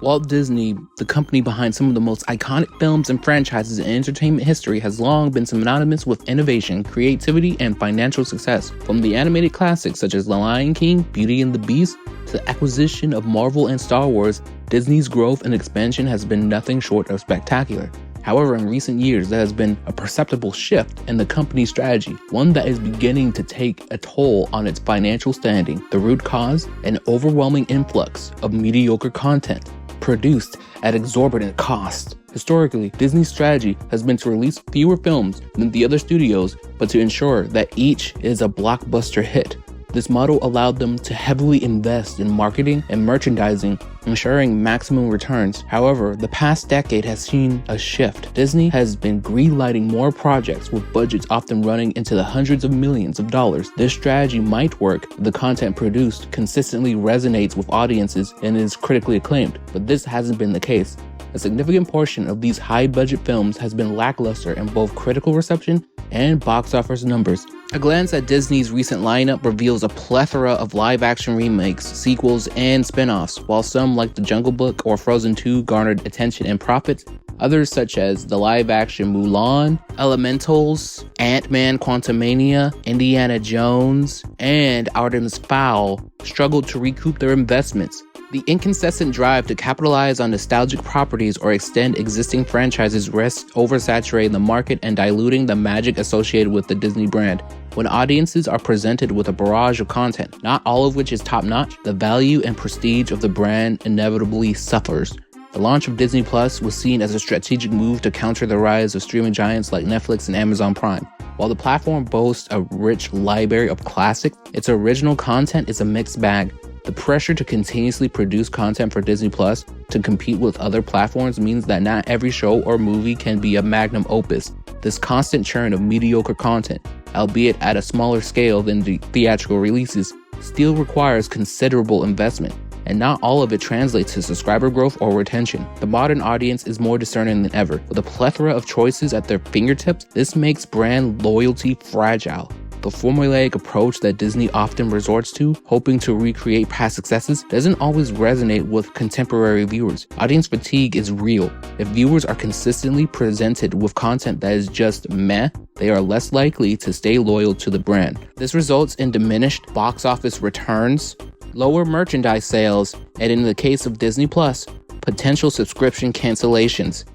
Walt Disney, the company behind some of the most iconic films and franchises in entertainment history, has long been synonymous with innovation, creativity, and financial success. From the animated classics such as The Lion King, Beauty and the Beast, to the acquisition of Marvel and Star Wars, Disney's growth and expansion has been nothing short of spectacular. However, in recent years, there has been a perceptible shift in the company's strategy, one that is beginning to take a toll on its financial standing. The root cause? An overwhelming influx of mediocre content produced at exorbitant cost. Historically, Disney's strategy has been to release fewer films than the other studios, but to ensure that each is a blockbuster hit. This model allowed them to heavily invest in marketing and merchandising, ensuring maximum returns. However, the past decade has seen a shift. Disney has been greenlighting more projects with budgets often running into the hundreds of millions of dollars. This strategy might work if the content produced consistently resonates with audiences and is critically acclaimed, but this hasn't been the case. A significant portion of these high-budget films has been lackluster in both critical reception and box office numbers. A glance at Disney's recent lineup reveals a plethora of live-action remakes, sequels, and spin-offs. While some, like The Jungle Book or Frozen 2, garnered attention and profits, others, such as the live-action Mulan, Elementals, Ant-Man Quantumania, Indiana Jones, and Artemis Fowl, struggled to recoup their investments. The inconsistent drive to capitalize on nostalgic properties or extend existing franchises risks oversaturating the market and diluting the magic associated with the Disney brand. When audiences are presented with a barrage of content, not all of which is top-notch, the value and prestige of the brand inevitably suffers. The launch of Disney Plus was seen as a strategic move to counter the rise of streaming giants like Netflix and Amazon Prime. While the platform boasts a rich library of classics, its original content is a mixed bag. The pressure to continuously produce content for Disney Plus to compete with other platforms means that not every show or movie can be a magnum opus. This constant churn of mediocre content, albeit at a smaller scale than the theatrical releases, still requires considerable investment, and not all of it translates to subscriber growth or retention. The modern audience is more discerning than ever. With a plethora of choices at their fingertips, this makes brand loyalty fragile. The formulaic approach that Disney often resorts to, hoping to recreate past successes, doesn't always resonate with contemporary viewers. Audience fatigue is real. If viewers are consistently presented with content that is just meh, they are less likely to stay loyal to the brand. This results in diminished box office returns, lower merchandise sales, and in the case of Disney Plus, potential subscription cancellations.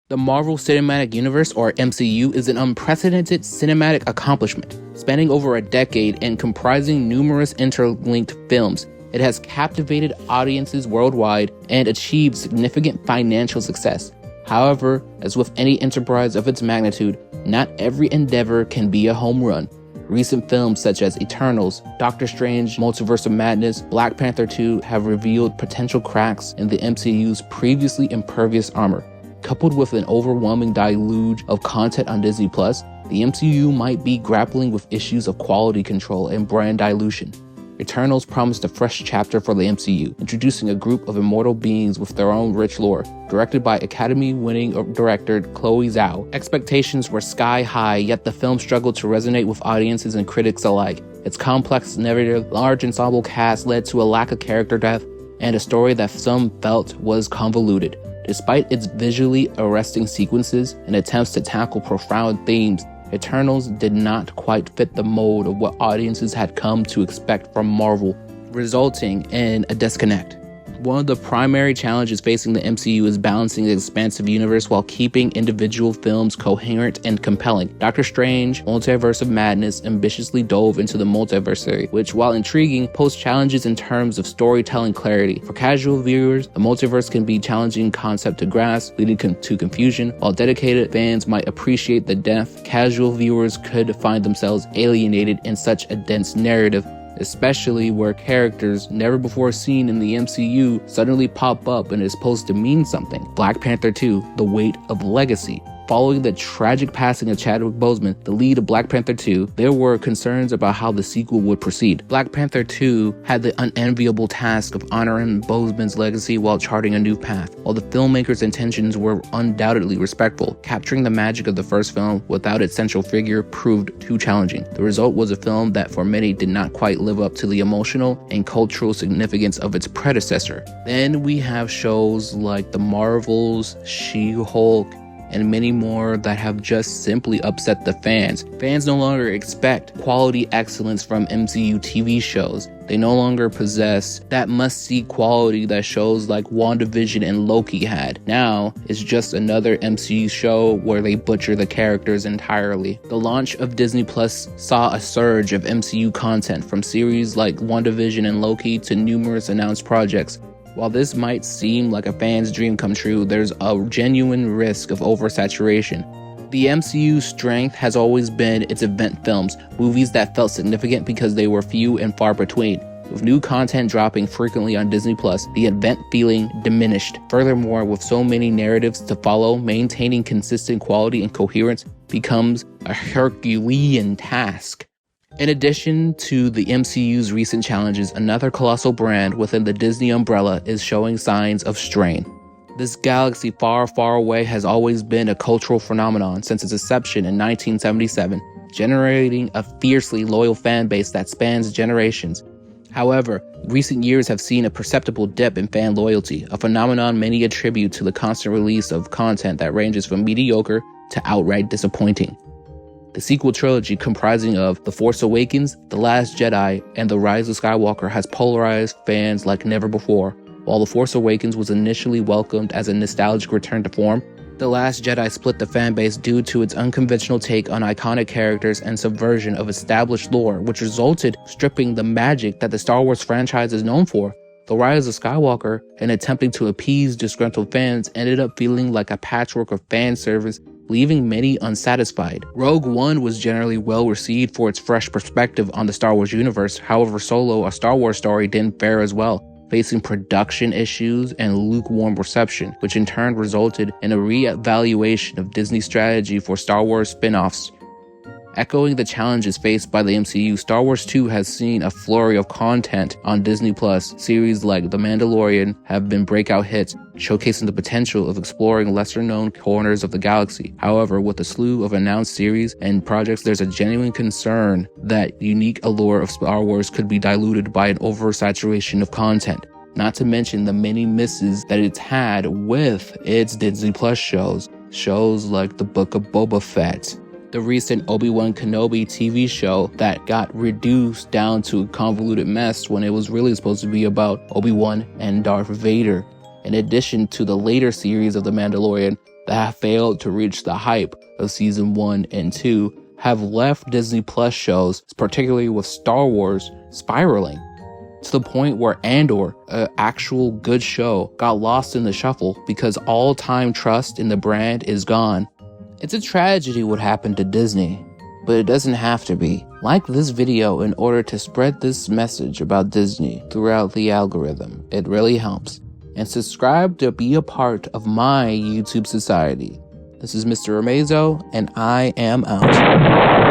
The Marvel Cinematic Universe, or MCU, is an unprecedented cinematic accomplishment, spanning over a decade and comprising numerous interlinked films. It has captivated audiences worldwide and achieved significant financial success. However, as with any enterprise of its magnitude, not every endeavor can be a home run. Recent films such as Eternals, Doctor Strange, Multiverse of Madness, Black Panther 2 have revealed potential cracks in the MCU's previously impervious armor. Coupled with an overwhelming deluge of content on Disney Plus, the MCU might be grappling with issues of quality control and brand dilution. Eternals promised a fresh chapter for the MCU, introducing a group of immortal beings with their own rich lore. Directed by Academy-winning director Chloe Zhao, expectations were sky high, yet the film struggled to resonate with audiences and critics alike. Its complex narrative, large ensemble cast led to a lack of character depth, and a story that some felt was convoluted. Despite its visually arresting sequences and attempts to tackle profound themes, Eternals did not quite fit the mold of what audiences had come to expect from Marvel, resulting in a disconnect. One of the primary challenges facing the MCU is balancing the expansive universe while keeping individual films coherent and compelling. Doctor Strange, Multiverse of Madness ambitiously dove into the multiverse theory, which, while intriguing, posed challenges in terms of storytelling clarity. For casual viewers, the multiverse can be a challenging concept to grasp, leading to confusion. While dedicated fans might appreciate the depth, casual viewers could find themselves alienated in such a dense narrative, especially where characters never before seen in the MCU suddenly pop up and is supposed to mean something. Black Panther 2, The Weight of Legacy, Following the tragic passing of Chadwick Boseman, the lead of Black Panther 2, there were concerns about how the sequel would proceed. Black Panther 2 had the unenviable task of honoring Boseman's legacy while charting a new path. While the filmmaker's intentions were undoubtedly respectful, capturing the magic of the first film without its central figure proved too challenging. The result was a film that for many did not quite live up to the emotional and cultural significance of its predecessor. Then we have shows like The Marvels, She-Hulk, and many more that have just simply upset the fans. Fans no longer expect quality excellence from MCU TV shows. They no longer possess that must-see quality that shows like WandaVision and Loki had. Now, it's just another MCU show where they butcher the characters entirely. The launch of Disney Plus saw a surge of MCU content from series like WandaVision and Loki to numerous announced projects. While this might seem like a fan's dream come true, there's a genuine risk of oversaturation. The MCU's strength has always been its event films, movies that felt significant because they were few and far between. With new content dropping frequently on Disney Plus, the event feeling diminished. Furthermore, with so many narratives to follow, maintaining consistent quality and coherence becomes a Herculean task. In addition to the MCU's recent challenges, another colossal brand within the Disney umbrella is showing signs of strain. This galaxy far, far away has always been a cultural phenomenon since its inception in 1977, generating a fiercely loyal fan base that spans generations. However, recent years have seen a perceptible dip in fan loyalty, a phenomenon many attribute to the constant release of content that ranges from mediocre to outright disappointing. The sequel trilogy, comprising of The Force Awakens, The Last Jedi, and The Rise of Skywalker, has polarized fans like never before. While The Force Awakens was initially welcomed as a nostalgic return to form, The Last Jedi split the fanbase due to its unconventional take on iconic characters and subversion of established lore, which resulted stripping the magic that the Star Wars franchise is known for. The Rise of Skywalker, in attempting to appease disgruntled fans, ended up feeling like a patchwork of fan service, leaving many unsatisfied. Rogue One was generally well received for its fresh perspective on the Star Wars universe. However, Solo, a Star Wars story, didn't fare as well, facing production issues and lukewarm reception, which in turn resulted in a re-evaluation of Disney's strategy for Star Wars spin-offs. Echoing the challenges faced by the MCU, Star Wars 2 has seen a flurry of content on Disney+. Series like The Mandalorian have been breakout hits, showcasing the potential of exploring lesser-known corners of the galaxy. However, with a slew of announced series and projects, there's a genuine concern that unique allure of Star Wars could be diluted by an oversaturation of content. Not to mention the many misses that it's had with its Disney Plus shows like The Book of Boba Fett, the recent Obi-Wan Kenobi TV show that got reduced down to a convoluted mess when it was really supposed to be about Obi-Wan and Darth Vader, in addition to the later series of The Mandalorian that have failed to reach the hype of season 1 and 2, have left Disney Plus shows, particularly with Star Wars, spiraling to the point where Andor, an actual good show, got lost in the shuffle because all-time trust in the brand is gone. It's a tragedy what happened to Disney, but it doesn't have to be. Like this video in order to spread this message about Disney throughout the algorithm. It really helps. And subscribe to be a part of my YouTube society. This is Mr. Amazo, and I am out.